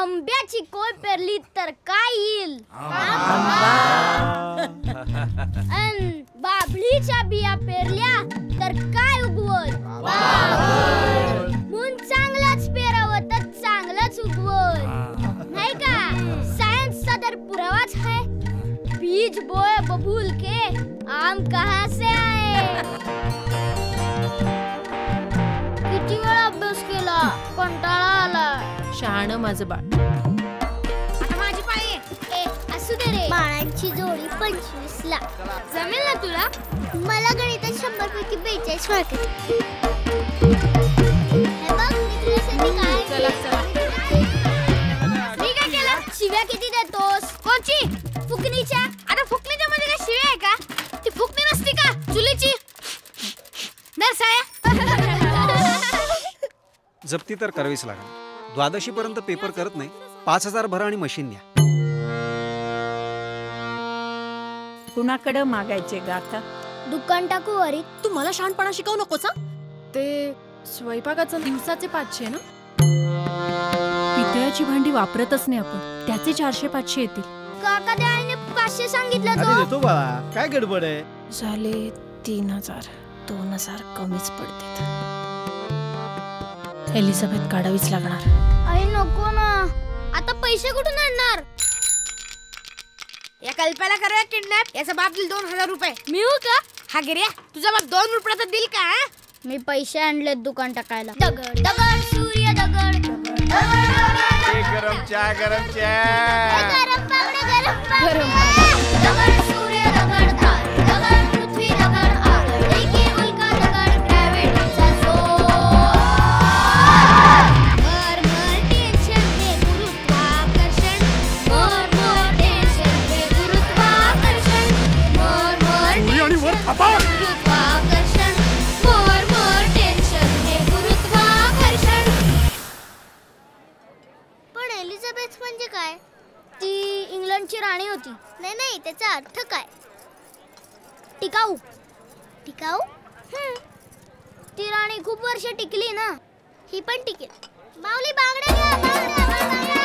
आंब्याची कोय पेरली तर काय येईल? अन बाभळीच्या बिया पेरल्या तर काय उगवल? म्हणून चांगलंच पेरावं तर चांगलंच उगवल, नाही का? सायन्सचा तर पुरावाच है, बीज बोए बबूल के आम कहाँ से आए? किती वेळा अभ्यास केला, कंटाळा आला. शहाणं माझं बाळ. आता माझी पाळी आहे. असू दे रे. बाळांची जोडी 25 ला जमेल ना तुला? मला गणितात 100 पैकी 42 मार्क. चला चला. मी काय केलं? शिव्या किती देतोस? कोणची? फुकणीच्या? आता फुकणीच्या मध्ये काय शिव्या आहे का? ती फुकणी नसती का चुलीची? नरसाया. जप्ती तर करावीच लागेल. 12शी पर्यंत पेपर करत नाही. 5000 भरा आणि मशीन द्या. कुणाकडे मागायचे ग आता? दुकान टाकू वरी. तू मला शहाणपणा शिकवू नकोस. ते स्वयंपाकाचं दिवसाचे 500 ना? पितळाची भांडी वापरतच नाही आपण, त्याचे 400-500 येतील. काका त्या आईने 500 सांगितलं अरे तो. देतो बाळा, काय गडबड आहे? झाले 3000. 2000 कमीच पडते. एलिझाबेथ काढावीच लागणार. आई नको ना, आता पैसे कुठून आणणार? या कल्पाला करूया किडनॅप. याचा बाप दिल 2000 रुपये. मी हो का? हा गिर्या, तुझा बाप 2 रुपयाचा दिल का? मी पैसे आणलेत दुकान टाकायला. दगड दगड सूर्य दगड. गरम चहा, गरम चहा. गरम पावडे, गरम पावडे. दगड सूर्य दगड तार दगड पृथ्वी दगड आग एके उल्का दगड ग्रॅव्हिटीचा जोर. मर टेन्शन हे गुरुत्वाकर्षण. मर टेन्शन हे गुरुत्वाकर्षण. मर गुरुत्वाकर्षण. मर टेन्शन हे गुरुत्वाकर्षण. पण एलिझाबेथ म्हणजे काय? ती इंग्लंडची राणी होती. नाही नाही, त्याचा अर्थ काय? टिकाऊ. टिकाऊ? ती राणी खूप वर्ष टिकली ना. ही पण टिकेल. माऊली बांगड्या घ्या, बांगड्या, बांगड्या.